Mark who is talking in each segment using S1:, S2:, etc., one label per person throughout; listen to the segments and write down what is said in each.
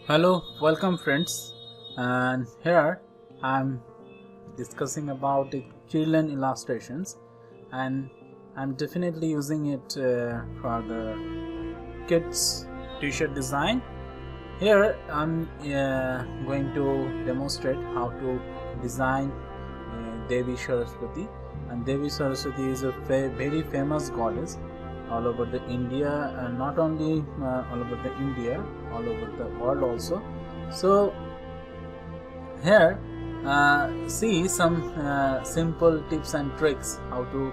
S1: Hello, welcome friends, and here I'm discussing about the children illustrations, and I'm definitely using it for the kids t-shirt design. Here I'm going to demonstrate how to design Devi Saraswati, and Devi Saraswati is a very famous goddess all over the India, and not only all over the India, all over the world also. So here see some simple tips and tricks how to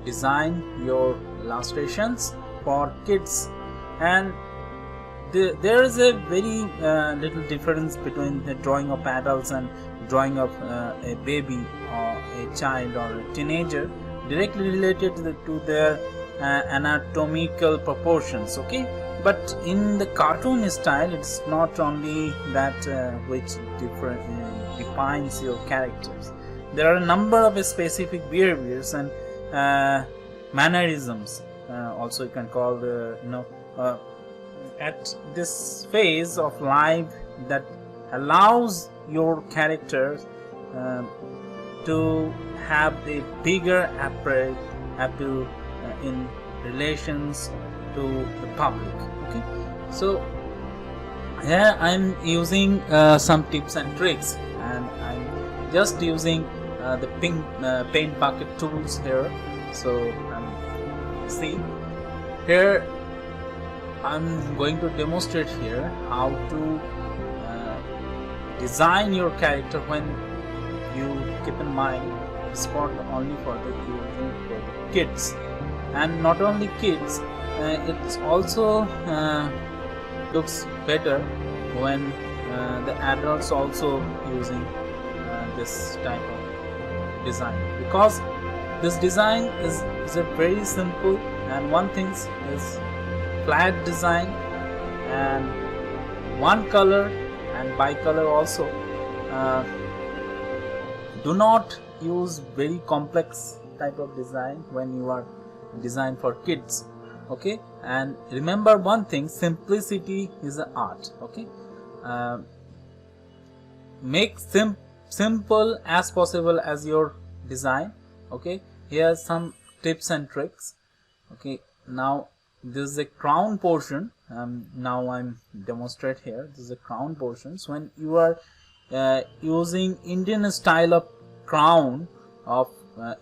S1: design your illustrations for kids. And there is a very little difference between the drawing of adults and drawing of a baby or a child or a teenager, directly related to their anatomical proportions. Okay, but in the cartoon style, it's not only that which defines your characters. There are a number of specific behaviors and mannerisms, also you can call the at this phase of life that allows your characters to have a bigger appeal in relations to the public. Okay, so here I'm using some tips and tricks, and I'm just using the paint bucket tools here. So see here I'm going to demonstrate here how to design your character when you keep in mind it's not only for the kids, and not only kids, it also looks better when the adults also using this type of design, because this design is a very simple, and one thing is flat design and one color and bicolor also. Do not use very complex type of design when you are design for kids. Okay, and remember one thing, simplicity is an art. Okay, make simple as possible as your design. Okay, here are some tips and tricks. Okay, now this is a crown portion. Now I'm demonstrate here. This is a crown portion. So when you are using Indian style of crown of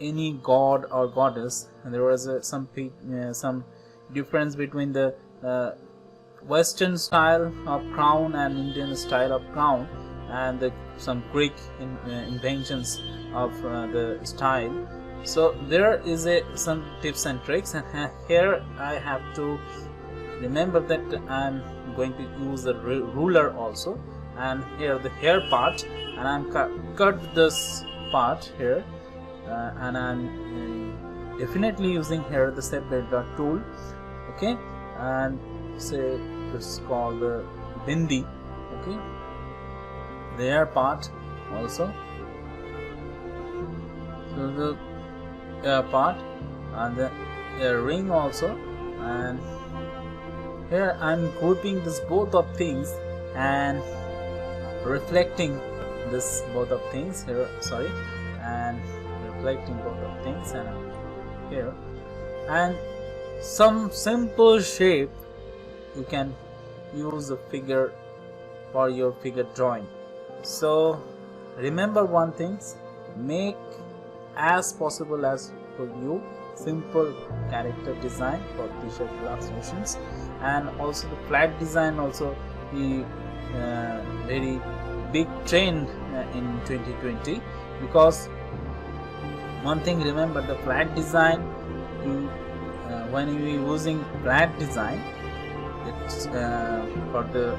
S1: any god or goddess, and there was some difference between the Western style of crown and Indian style of crown, and some Greek inventions of the style. So there is some tips and tricks, and here I have to remember that I'm going to use the ruler also, and here the hair part, and I'm cut this part here, and I'm definitely using here the separator tool. Okay, and say this is called the bindi. Okay, the hair part also, so the part and the ring also, and here I'm grouping this both of things and reflecting this both of things here, sorry, and reflecting both of things and here, and some simple shape you can use a figure for your figure drawing. So remember one thing, make as possible as for you simple character design for t-shirt illustrations, and also the flat design also be very big trend in 2020, because one thing remember, the flat design, when you are using flat design, it's for the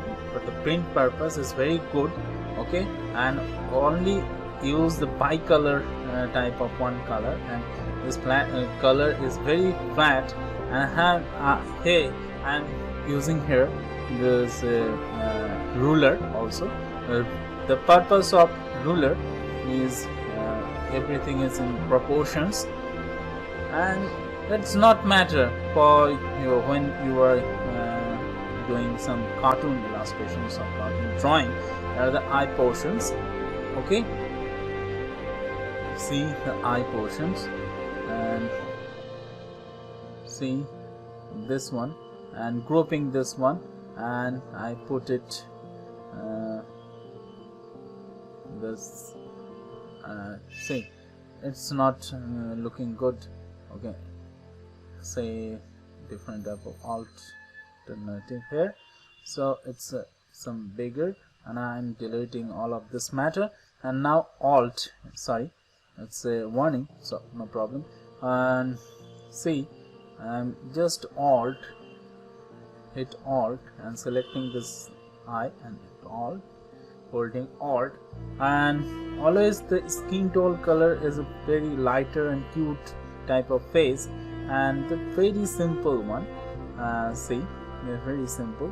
S1: print purpose is very good. Okay, and only use the bicolor type of one color, and this flat color is very flat, and hey, I'm using here this ruler also. The purpose of ruler is everything is in proportions, and it's not matter for you when you are doing some cartoon illustrations or cartoon drawing. There are the eye portions. Okay, see the eye portions, and see this one, and grouping this one, and I put it this see, it's not looking good. Okay, say different type of alternative here, so it's some bigger, and I'm deleting all of this matter. And now alt, sorry, it's a warning, so no problem. And see, I'm just hit alt and selecting this eye, and hit alt, holding alt, and always the skin tone color is a very lighter and cute type of face, and the very simple one. See, they're very simple,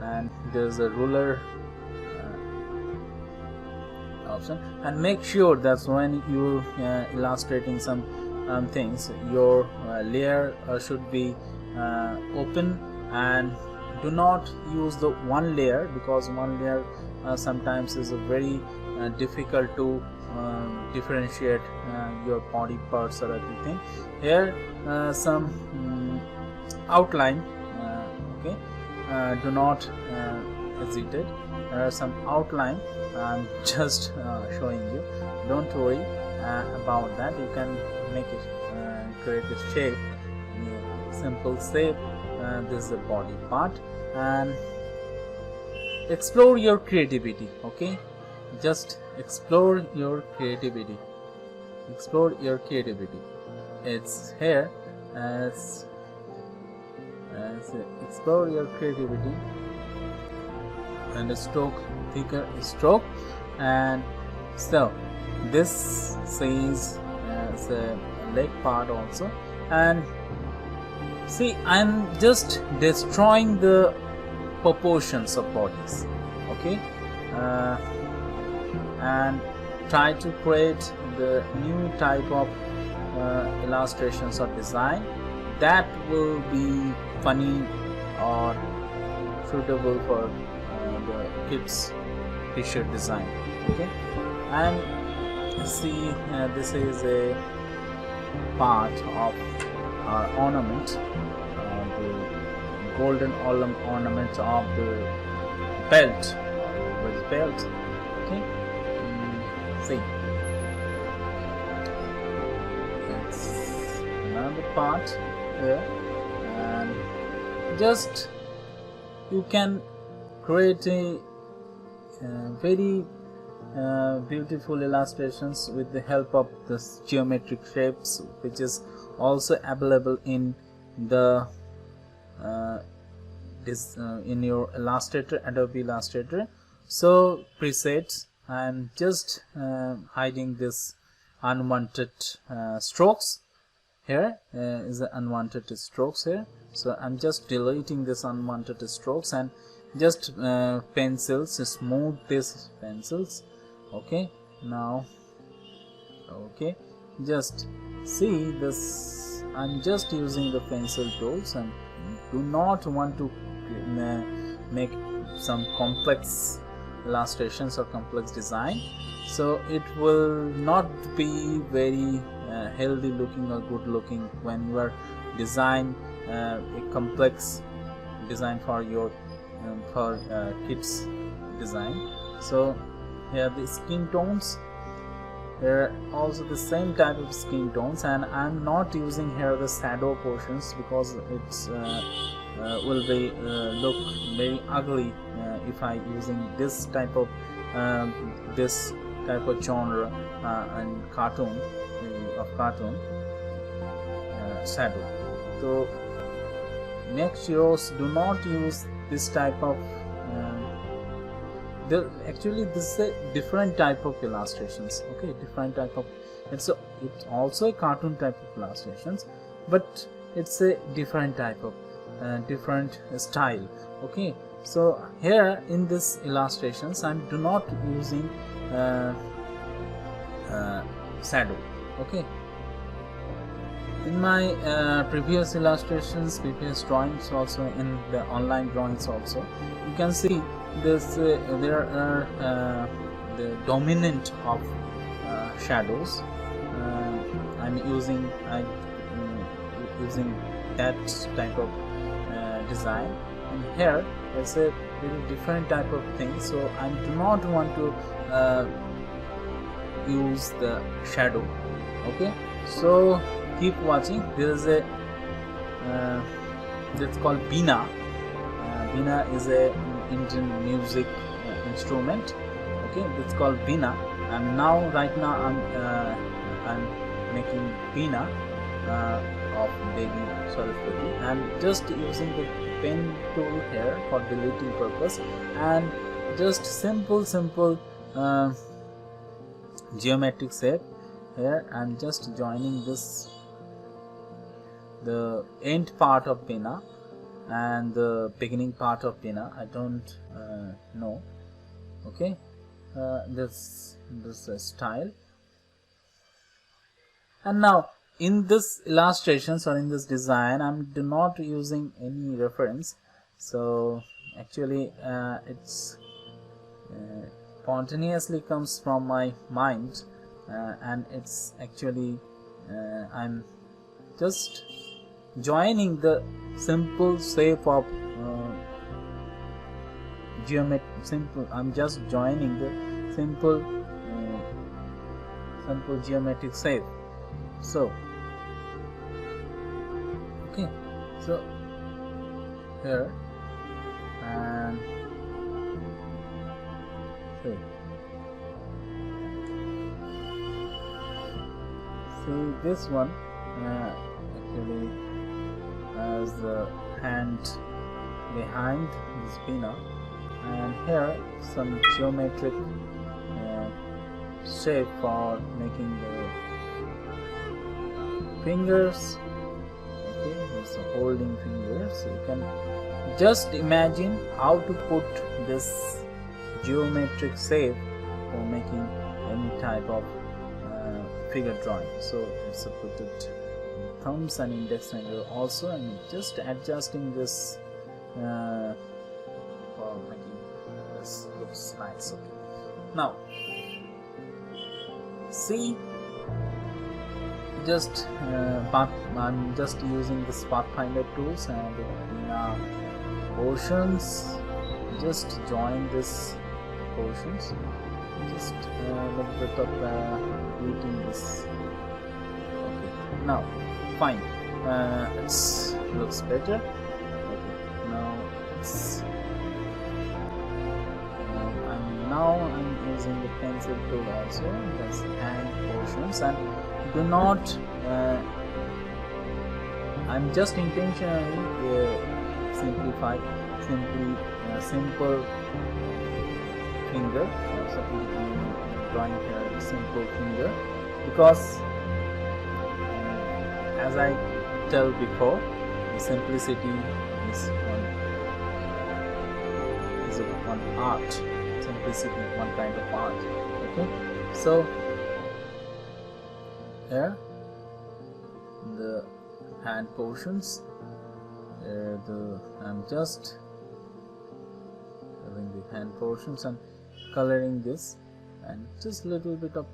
S1: and there's a ruler option. And make sure that when you illustrating some things, your layer should be open, and do not use the one layer, because one layer sometimes is a very difficult to differentiate your body parts or everything. Here some outline, okay, do not hesitate. There are some outline, I'm just showing you. Don't worry about that. You can make it create a shape, simple shape. This is the body part, and explore your creativity. Okay, just explore your creativity. Explore your creativity. It's here as explore your creativity, and a stroke, thicker stroke. And so this says as a leg part also. And see, I'm just destroying the proportions of bodies. Okay, and try to create the new type of illustrations or design that will be funny or suitable for the kids t-shirt design. Okay, and see, this is a part of our ornament, the golden ornament of the belt, with belt. Okay, see, it's another part here, and just you can create a very beautiful illustrations with the help of this geometric shapes, which is also available in the in your Illustrator, Adobe Illustrator. So presets, and just hiding this unwanted strokes. Here is the unwanted strokes here, so I'm just deleting this unwanted strokes, and just pencils, smooth this pencils. Okay, now, okay, just see this, I'm just using the pencil tools, and do not want to make some complex illustrations or complex design, so it will not be very healthy looking or good looking when you are design a complex design for your kids design. So here the skin tones, there are also the same type of skin tones, and I'm not using here the shadow portions because it's will be look very ugly if I using this type of genre and cartoon shadow. So make sure do not use this type of actually this is a different type of illustrations. Okay, different type of, it's also a cartoon type of illustrations, but it's a different type of different style. Okay, so here in this illustrations I'm do not using shadow. Okay, In my previous illustrations, previous drawings, also in the online drawings also, you can see this there are the dominant of shadows. I'm using that type of design, and here there's a very different type of thing, so I do not want to use the shadow. Okay, so keep watching. There is a that's called Veena. Veena is a Indian music instrument. Okay, it's called Veena, and now right now I'm making Veena of Devi Saraswati. I'm just using the pen tool here for deleting purpose, and just simple geometric shape. Here I'm just joining this, the end part of Veena and the beginning part of Veena. I don't know. Okay, this style. And now in this illustrations or in this design, I'm not using any reference, so actually it's spontaneously comes from my mind, and it's actually I'm just joining the simple shape of I'm just joining the simple geometric shape. So okay, so here and see this one actually has the hand behind this Veena, and here some geometric shape for making the fingers. Okay, it's a holding finger, so you can just imagine how to put this geometric shape for making any type of figure drawing. So it's a put it thumbs and index finger also, and just adjusting this for making this looks nice. Okay, now see, just I'm just using this Pathfinder tools and portions. Just join this portions. Just a little bit of editing this. Okay, now fine. It looks better. Okay, now it's I'm using the pencil tool also. That's hand portions, and do not I'm just intentionally simple finger, also drawing here a simple finger, because as I tell before, the simplicity is one art. Simplicity, one kind of art. Okay, so here the hand portions, I'm just having the hand portions and coloring this, and just little bit of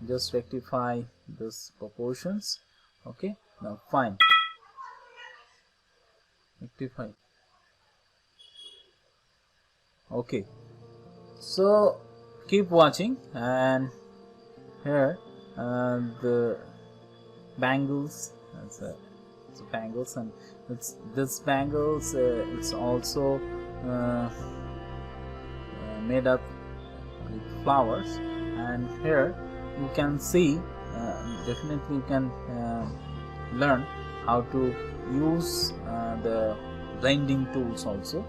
S1: just rectify this proportions. Okay, now fine, rectify. Okay, so keep watching. And here the bangles, it's bangles, and this bangles it's also made up with flowers. And here you can see definitely you can learn how to use the blending tools also.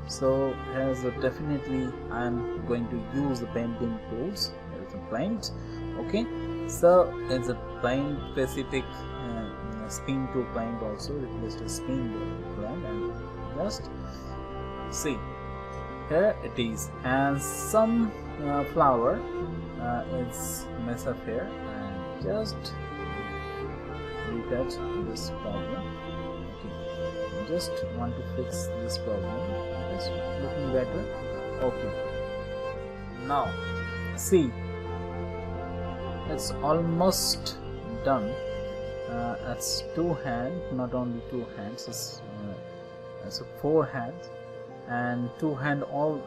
S1: So here's definitely I'm going to use the blending tools. There's a blend. Okay, so there's a blend specific spin to blend also. Replace the spin blend, and just see here it is, and some flower is mess up here, and just retouch this problem. Okay, just want to fix this problem. It's looking better. Okay, now see, it's almost done. It's two hands, not only two hands, it's four hands and two hand. All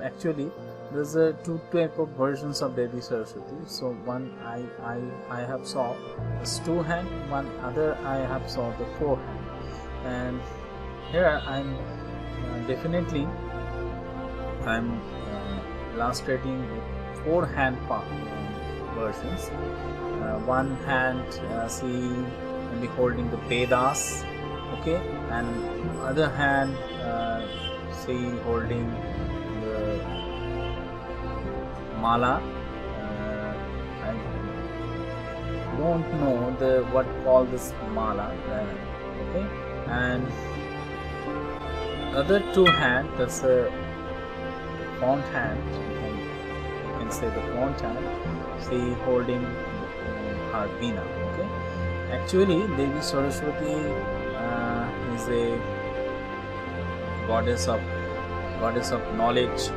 S1: actually there's a two type of versions of Devi Saraswati. So one I have saw is two hand, one other I have saw the four hand, and here I'm definitely I'm illustrating the four hand versions. One hand see maybe holding the Vedas, okay, and other hand see holding the mala. I don't know the what call this mala, okay, and other two hand, that's a font hand, you can say the font hand, see holding her veena. Okay, actually Devi Saraswati is a goddess of knowledge,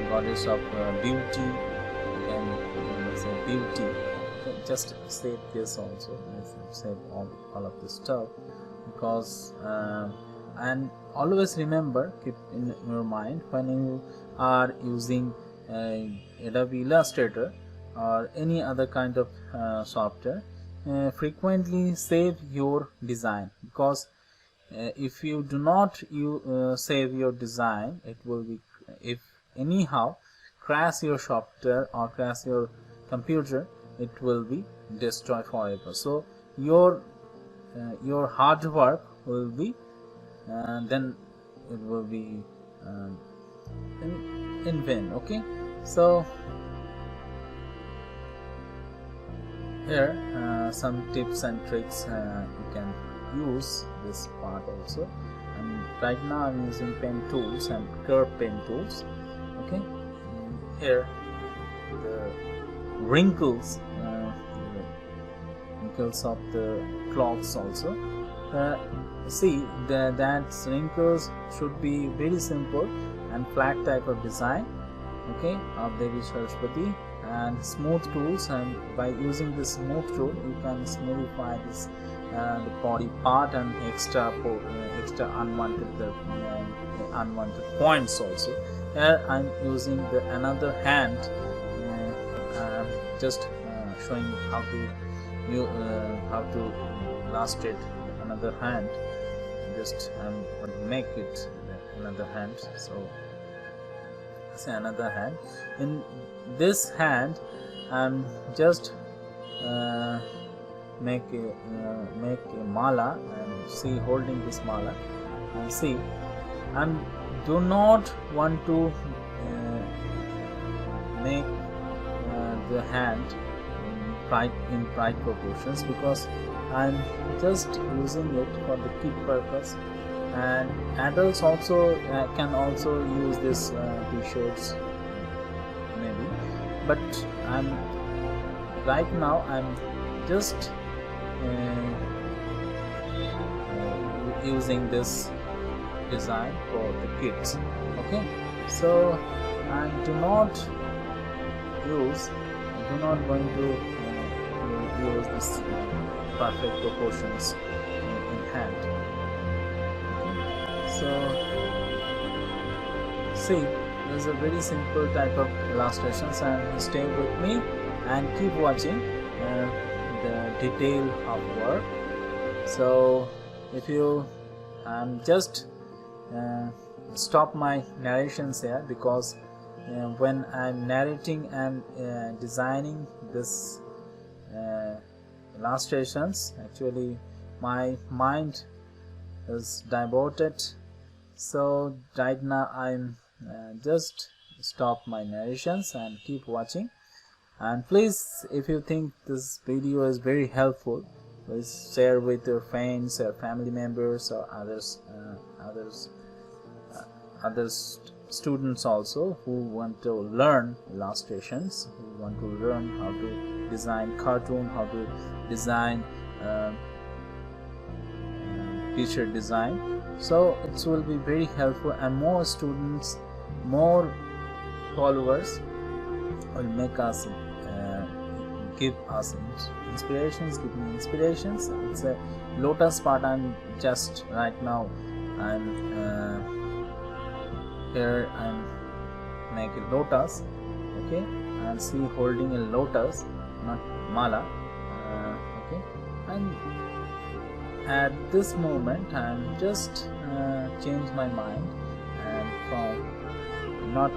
S1: goddess of beauty, and say beauty. Okay, just save this also, save all of this stuff, because and always remember, keep in your mind when you are using Adobe Illustrator or any other kind of software, frequently save your design, because if you do not save your design, it will be, if anyhow crash your software or crash your computer, it will be destroyed forever. So your hard work will be then it will be in vain. Okay, so here some tips and tricks you can use this part also. And right now I'm using pen tools and curve pen tools. Okay, here the wrinkles of the cloths also. See that wrinkles should be very simple and flat type of design, okay, of Devi Saraswati, and smooth tools, and by using this smooth tool you can smoothify this the body part and extra unwanted points also. Here I'm using the another hand, just showing how to illustrate another hand. Just I'm going to make it another hand. So say another hand. In this hand I'm just make a mala, and see holding this mala, and see I do not want to make the hand in right proportions, because I'm just using it for the kid purpose, and adults also can also use this t-shirts maybe, but right now I'm just using this design for the kids. Okay, so I do not going to use this perfect proportions in hand. Okay. So see, there's a very simple type of illustrations, and stay with me and keep watching the detail of work. So if you just stop my narrations here, because when I'm narrating and designing this illustrations, actually my mind is diverted. So right now I'm just stop my narrations and keep watching. And please, if you think this video is very helpful, please share with your friends or family members or students also who want to learn illustrations, who want to learn how to design cartoon, how to design feature design. So it will be very helpful, and more students, more followers will make us give us inspirations, give me inspirations. It's a lotus part. I'm just right now I'm here I'm make a lotus, okay, and see holding a lotus, not mala, okay. And at this moment I'm just change my mind, and from not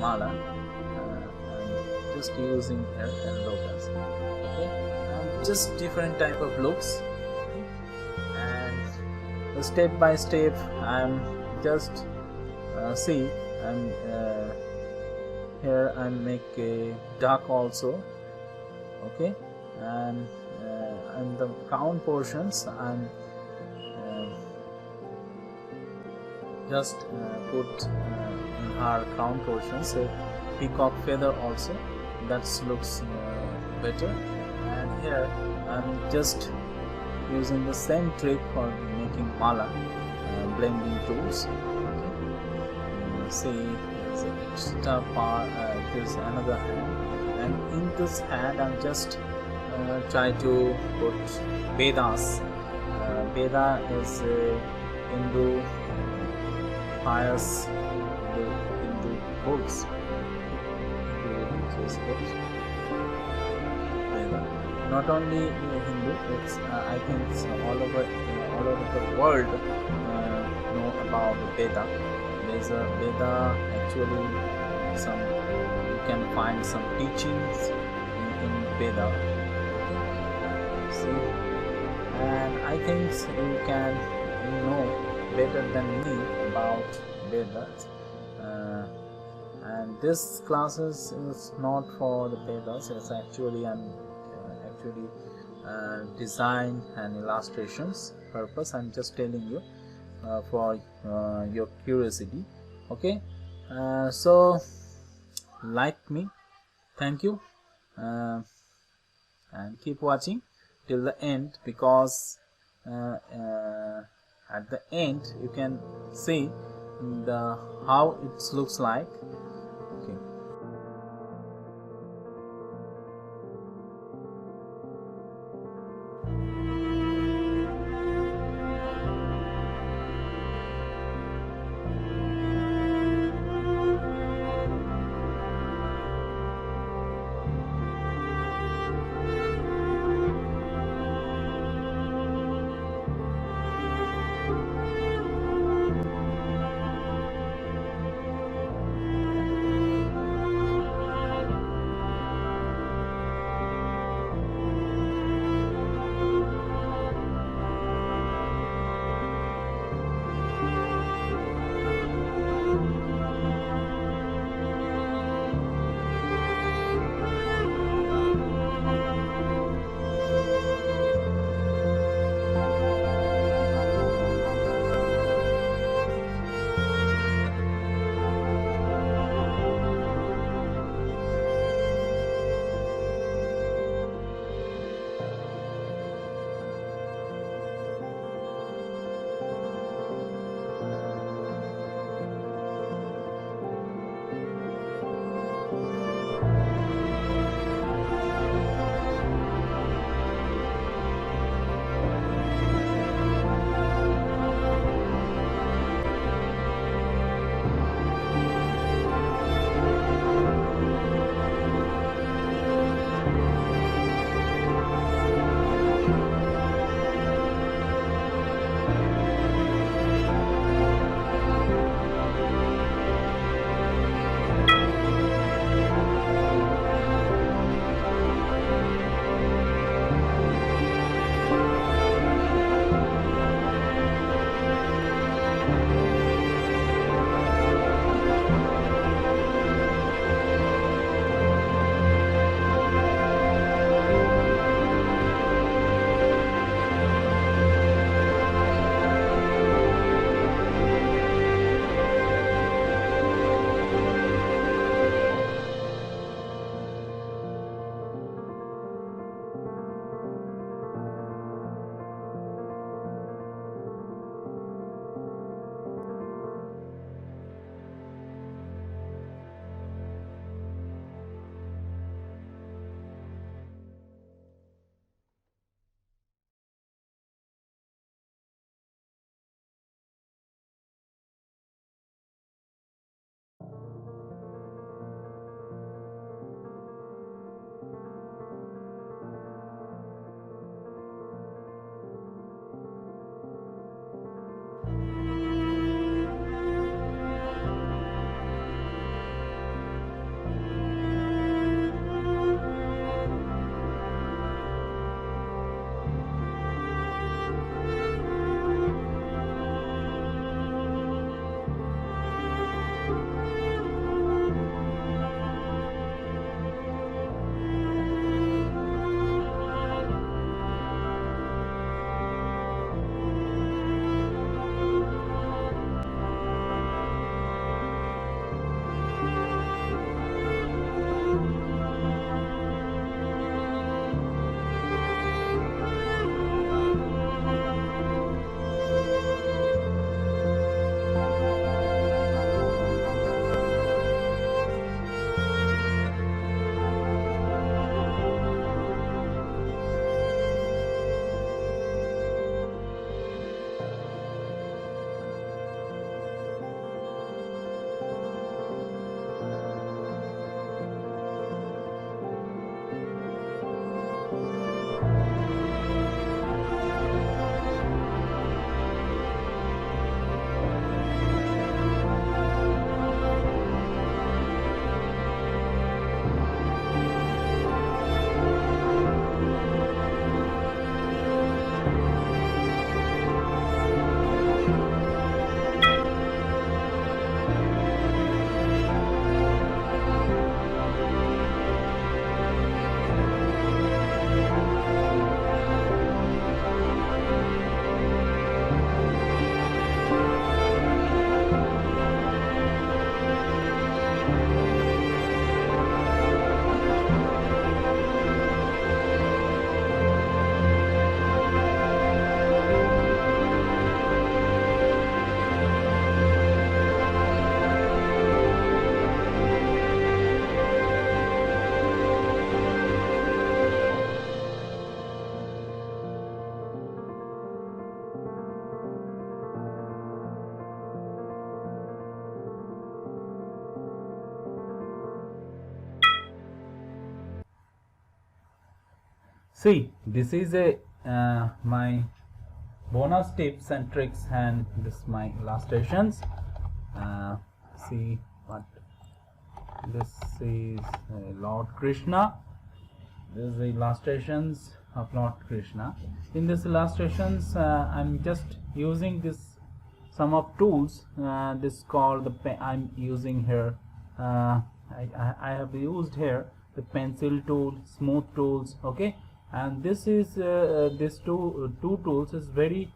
S1: mala, I'm just using here a lotus, okay, and just different type of looks, okay? And step by step I'm just see, and here I make a duck also, okay, and the crown portions I'm just put in her crown portions a peacock feather also, that looks better. And here I'm just using the same trick for making mala, blending tools, okay. See, there's an extra part, there's another hand, and in this hand I'm just try to put Vedas. Veda is a Hindu pious Hindu books, religious books. Veda. Not only Hindu, it's I think it's all over the world know about Veda. There's a Veda, actually some you can find some teachings in Veda. See, and I think you can know better than me about Vedas, and this classes is not for the Vedas. It's actually design and illustrations purpose. I'm just telling you for your curiosity, okay. So like me, thank you, and keep watching till the end, because at the end you can see how it looks like, okay. See, this is a my bonus tips and tricks, and this is my illustrations. See what this is, Lord Krishna. This is the illustrations of Lord Krishna. In this illustrations, I'm just using this some of tools. This called the I'm using here. I have used here the pencil tool, smooth tools. Okay, and this is this two tools is very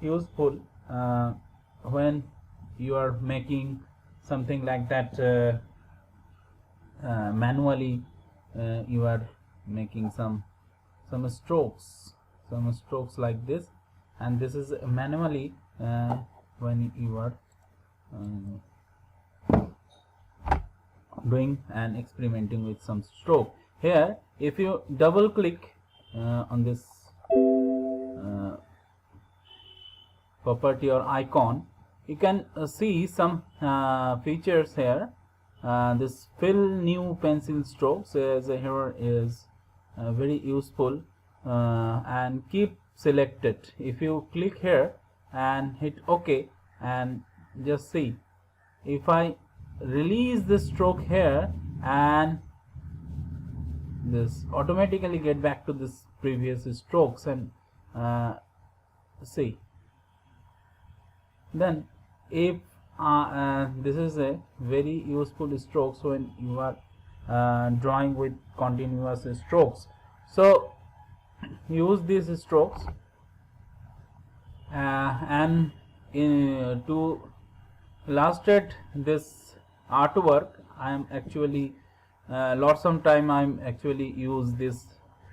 S1: useful when you are making something like that manually. You are making some strokes like this, and this is manually when you are doing and experimenting with some stroke. Here, if you double click on this property or icon, you can see some features here. This fill new pencil strokes here is very useful, and keep selected. If you click here and hit OK, and just see, if I release the stroke here, and this automatically get back to this previous strokes, and see, then if this is a very useful strokes when you are drawing with continuous strokes. So use these strokes, and to illustrate this artwork, I am actually lots of time I'm actually use this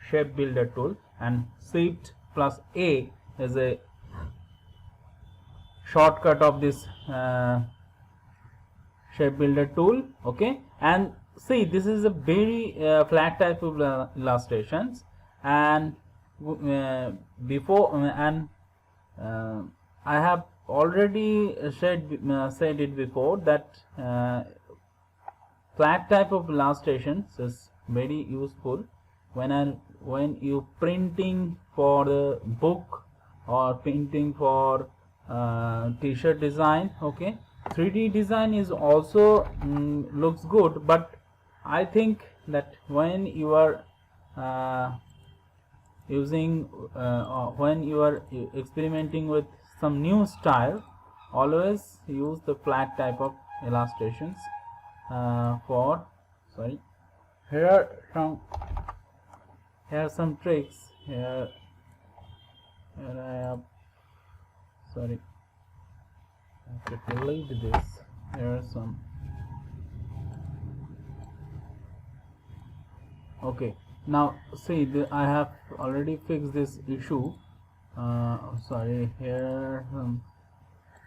S1: shape builder tool, and Shift plus A is a shortcut of this shape builder tool. Okay, and see, this is a very flat type of illustrations, and before and I have already said it before that flat type of illustrations is very useful when you printing for the book or printing for t-shirt design. Okay, 3D design is also looks good, but I think that when you are using when you are experimenting with some new style, always use the flat type of illustrations. Here are some tricks. Here I have, sorry, I have to delete this. Here are some. Okay, now see, I have already fixed this issue. Sorry, here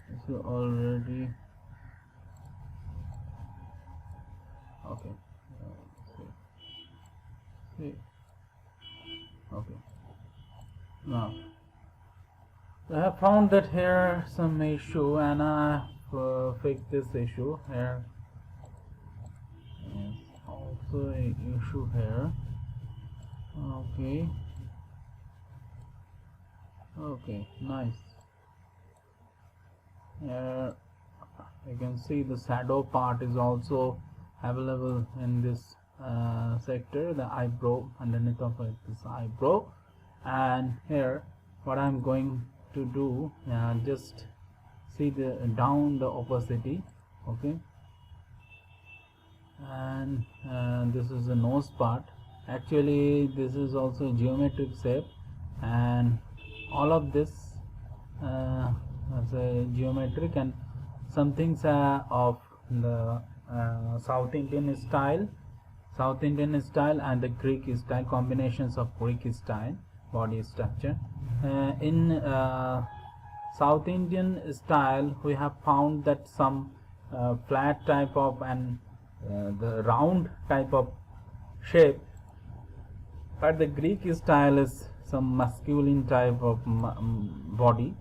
S1: issue already. Okay, see. Okay, now I have found that here some issue, and I have fixed this issue. Here is also a issue here. Okay, nice. Here you can see the shadow part is also available in this sector, the eyebrow, underneath of it, this eyebrow. And here what I'm going to do, just see the down the opacity. Okay, and this is the nose part. Actually this is also geometric shape, and all of this as a geometric, and some things are of the South Indian style and the Greek style, combinations of Greek style body structure. In South Indian style, we have found that some flat type of and the round type of shape, but the Greek style is some masculine type of body.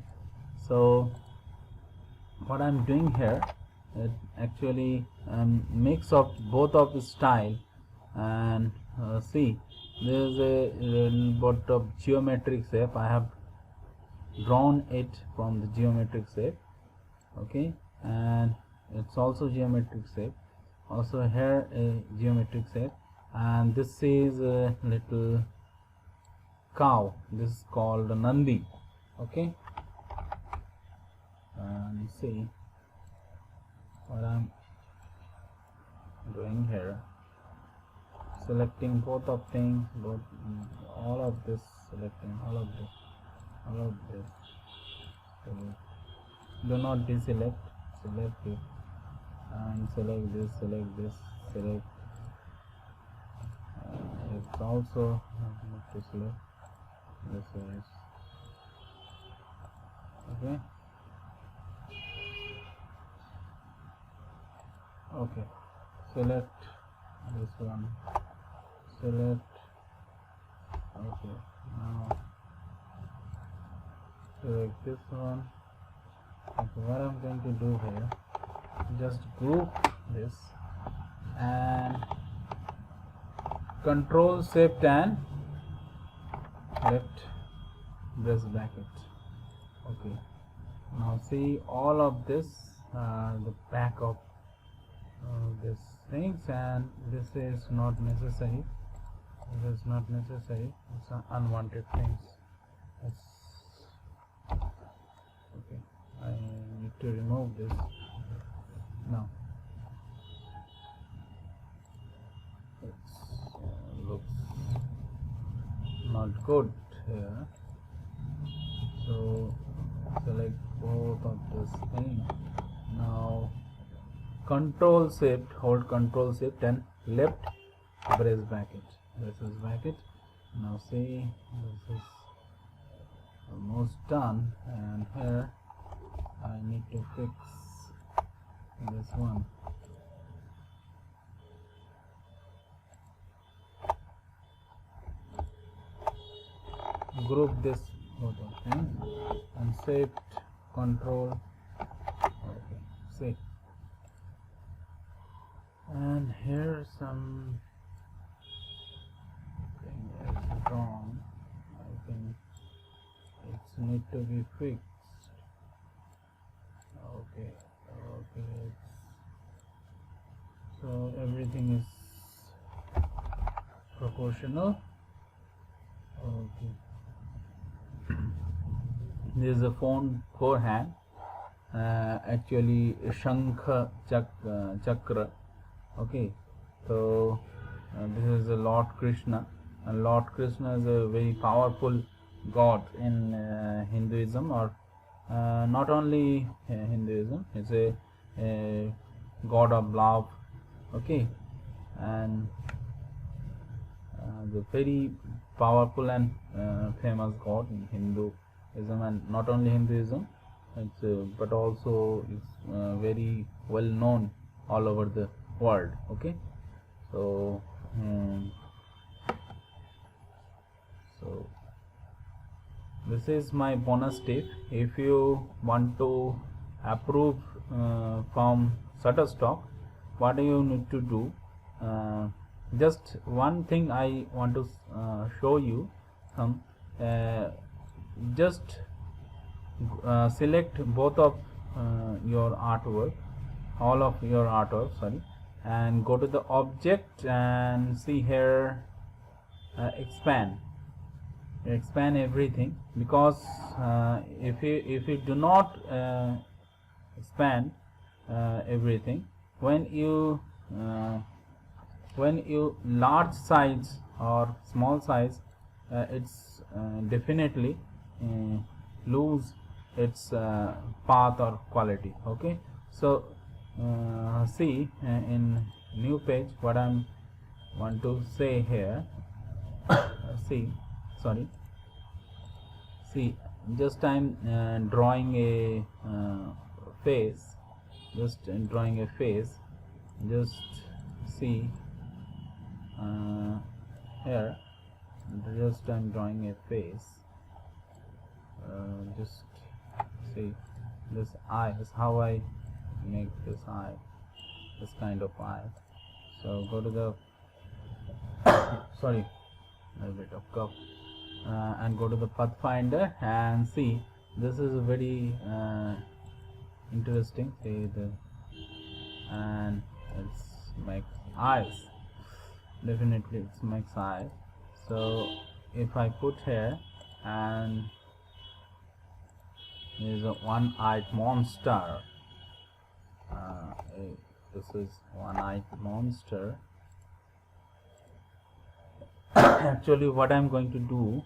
S1: So what I'm doing here, actually mix of both of the style, and see, there is a little bit of geometric shape. I have drawn it from the geometric shape, okay, and it's also geometric shape. Also here a geometric shape, and this is a little cow. This is called Nandi, okay. And see what I'm doing here, selecting both of things, all of this, selecting all of this, do not deselect, select it, and select this, select it's also not to select this is okay. Okay, select this one, select, okay, now select this one. Okay, what I'm going to do here, just group this and Control Shift and left brace bracket. Okay, now see all of this, the back of this things, and this is not necessary. This is not necessary. It's unwanted things. Okay, I need to remove this now. It looks not good here, so select both of this thing. Now Control Shift, hold Control Shift and left brace bracket. This is bracket. Now see, this is almost done, and here I need to fix this one. Group this both of things and Shift Control. Okay, see. And here some thing is wrong. I think it's need to be fixed. Okay, okay. So everything is proportional. Okay. This is a forehand. Actually, Shankha Chakra. Okay, so this is a Lord Krishna, and Lord Krishna is a very powerful god in Hinduism, or not only Hinduism. It's a god of love. Okay, and the very powerful and famous god in Hinduism, and not only Hinduism, it's but also it's very well known all over the world. Okay, so so this is my bonus tip. If you want to approve from Shutterstock, what do you need to do? Just one thing I want to show you. Just select both of your artwork, all of your artwork, sorry, and go to the object and see here, expand everything, because if you do not expand everything, when you large size or small size, it's definitely lose its path or quality. Okay, so see in new page what I want to say here. See, just I'm drawing a face, just drawing a face. Just see here, just I'm drawing a face. Just see this eye is how I make this eye, this kind of eye. So go to the sorry, a bit of curve, and go to the pathfinder and see. This is very interesting. See the, and it's makes eyes. Definitely it makes eyes. So if I put here, and there is a one-eyed monster. This is one-eyed monster. Actually what I'm going to do,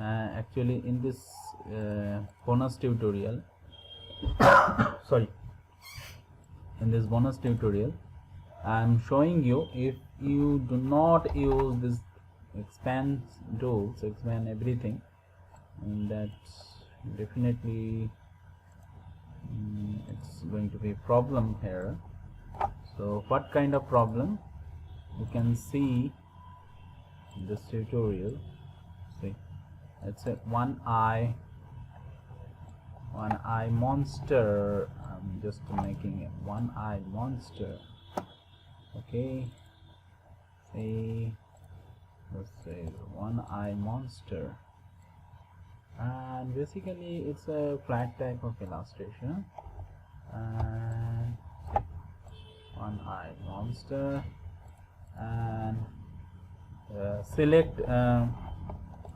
S1: actually in this bonus tutorial sorry, in this bonus tutorial I'm showing you, if you do not use this expand tools, expand everything, and that definitely it's going to be a problem here. So what kind of problem you can see in this tutorial? See, it's a one-eye monster. I'm just making a one-eye monster. Okay, see, let's say one-eye monster, and basically it's a flat type of illustration. And one-eye monster, and select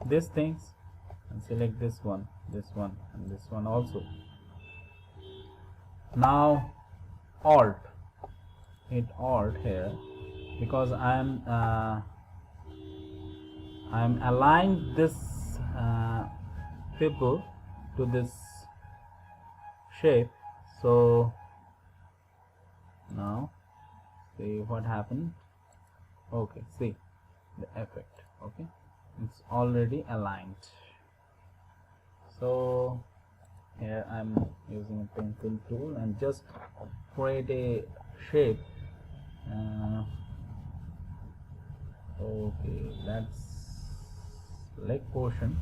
S1: these things, and select this one, and this one also. Now Alt, hit Alt here, because I'm aligned this people to this shape. So now see what happened. Okay, see the effect. Okay, it's already aligned. So here I'm using a pencil tool and just create a shape. Okay, that's leg portion.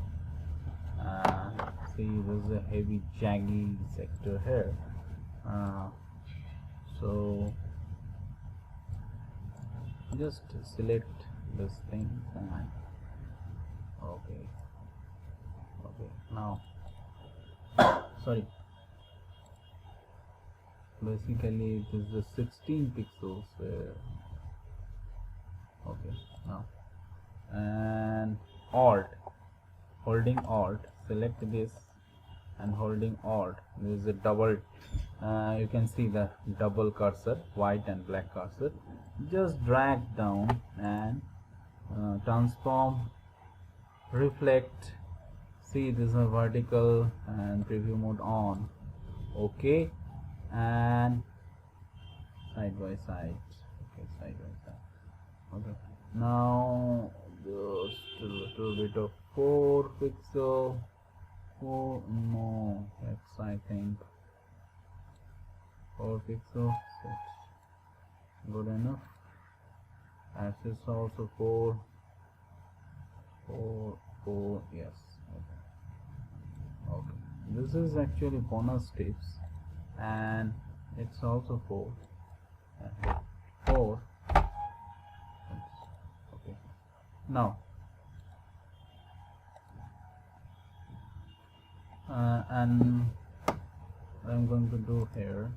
S1: See, there's a heavy jaggy sector here. So just select this thing and okay, now sorry, basically it is the 16 pixels okay, now, and Alt, holding Alt, select this, and holding Alt, there is a double you can see the double cursor, white and black cursor. Just drag down and transform, reflect. See, this is a vertical, and preview mode on. Okay, and side by side. Okay, side by side. Okay, now just a little bit of 4 pixel. Oh no, that's, I think 4 pixels. That's good enough. Axis also 4, yes. Okay, this is actually bonus tips, and it's also 4. 4. Okay, now and what I'm going to do here,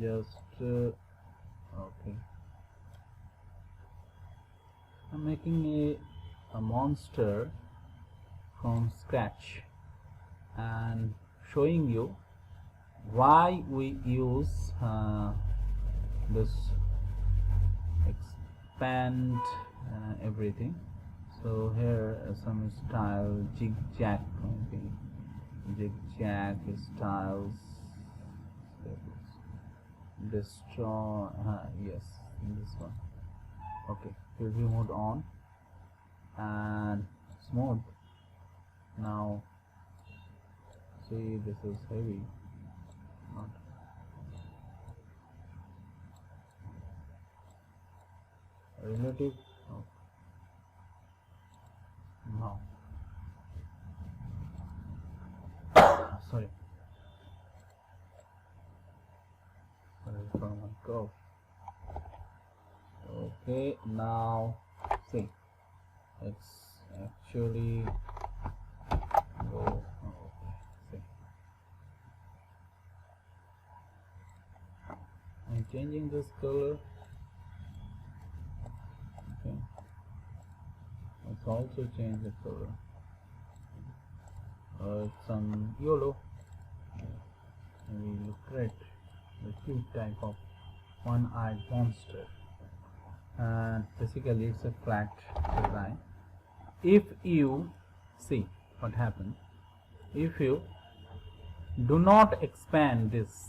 S1: just okay, I'm making a monster from scratch and showing you why we use this expand everything. So here some style zigzag, okay, zigzag styles, destroy, yes, this one. Okay, preview mode on and smooth. Now see, this is heavy, not relative. Oh. No, sorry for my cough. Okay, now see, it's actually go. See, I'm changing this color. Okay, let's also change the color. Some yellow. We create the cute type of one-eyed monster, and basically it's a flat design. If you see what happens, if you do not expand these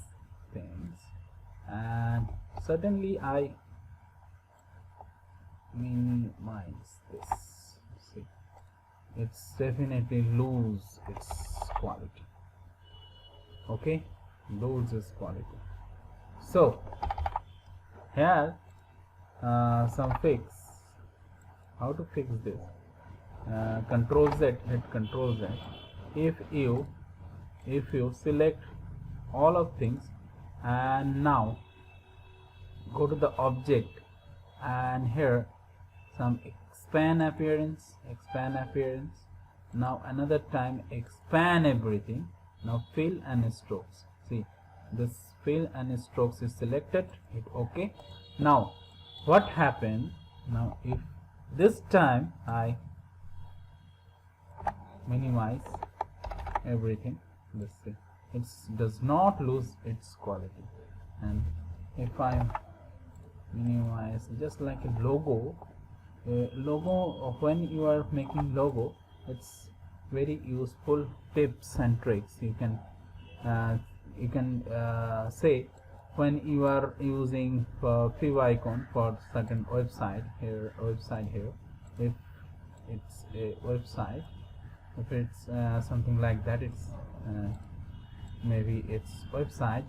S1: things, and suddenly I minimize this, see, it's definitely lose its quality. Okay, lose its quality. So here some fix. How to fix this? Control Z, hit Control Z. If you select all of things, and now go to the object, and here some expand appearance. Now another time expand everything. Now fill and strokes. See, this fill and strokes is selected. Hit OK. Now what happened? Now if this time I minimize everything, let's see, it does not lose its quality. And if I minimize, just like a logo, when you are making logo, it's very useful tips and tricks. You can say when you are using favicon for certain website here, if it's a website, if it's something like that, it's maybe it's website,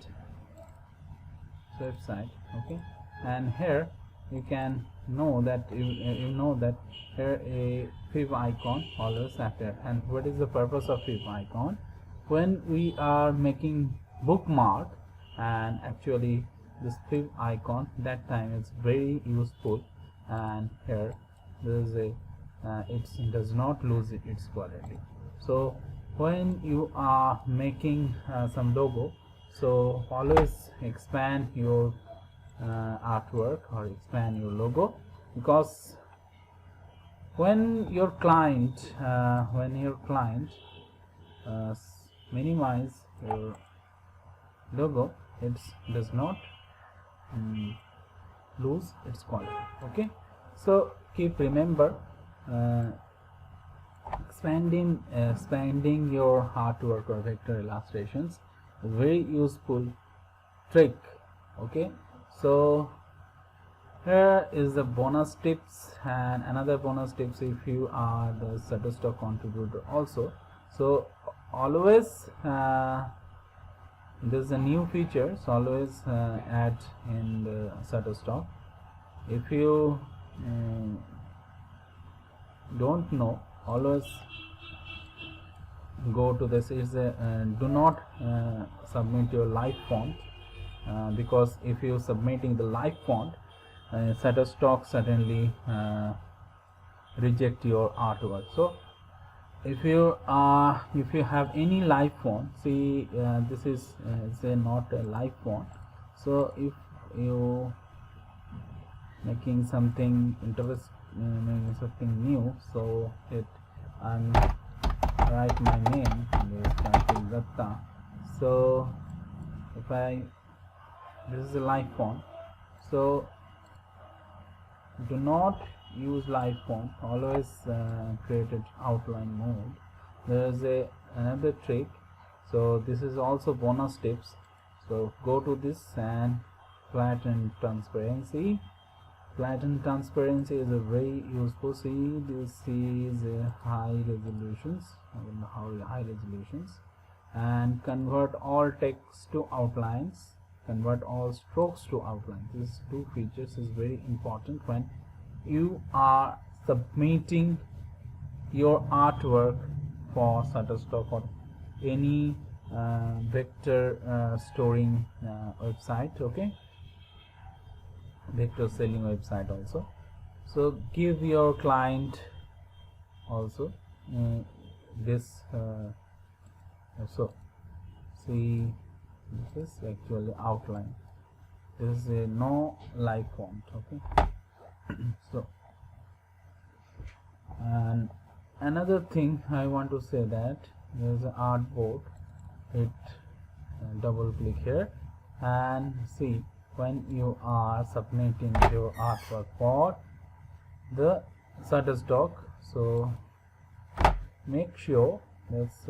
S1: okay, and here you can know that you know that here a favicon always appear. And what is the purpose of favicon? When we are making bookmark, and actually this favicon, that time it's very useful, and here there is a it does not lose its quality. So when you are making some logo, so always expand your artwork or expand your logo, because when your client minimize your logo, it does not lose its quality. Okay, so keep remember, expanding your artwork or vector illustrations, very useful trick. Okay, so here is the bonus tips, and another bonus tips if you are the Shutterstock contributor also. So always there's a new feature, so always add in the Shutterstock. If you don't know, always go to this. Is do not submit your live font, because if you submitting the live font, Shutterstock certainly reject your artwork. So if you have any live font, see this is not a live font. So if you making something making something new, so I'm write my name, Datta. So if this is a live font, so do not use live font, always create it outline mode. There is another trick, so this is also bonus tips. So go to this and flatten transparency. Flatten transparency is a very useful. See, this is a high resolutions, and convert all text to outlines, convert all strokes to outlines. These two features is very important when you are submitting your artwork for Shutterstock or any vector storing website. Okay, vector selling website also. So give your client also this so see, this is actually outline. This is a no light font. Okay. So, and another thing I want to say that there is an artboard. Hit double click here and see, when you are submitting your artwork for the Shutterstock, so make sure that's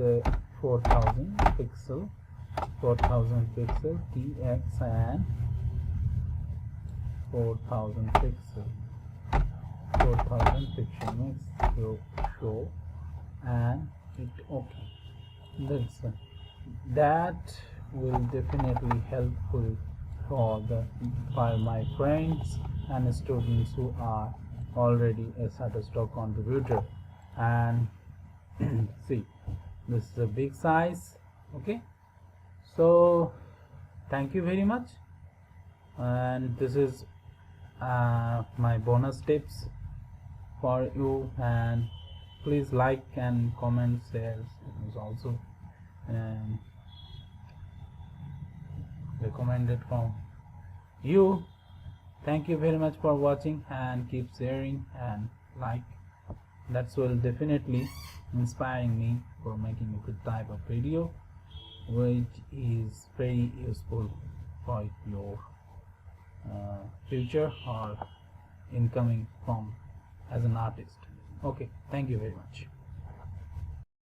S1: 4000 pixel TX and 4000 pixel makes you show and hit OK. That will definitely helpful for my friends and students who are already a Shutterstock contributor. And see, this is a big size. Okay, so thank you very much, and this is my bonus tips for you, and please like and comment, share is also recommended from you. Thank you very much for watching, and keep sharing and like. That will definitely inspiring me for making a good type of video which is very useful for your future or incoming from as an artist. Okay, thank you very much.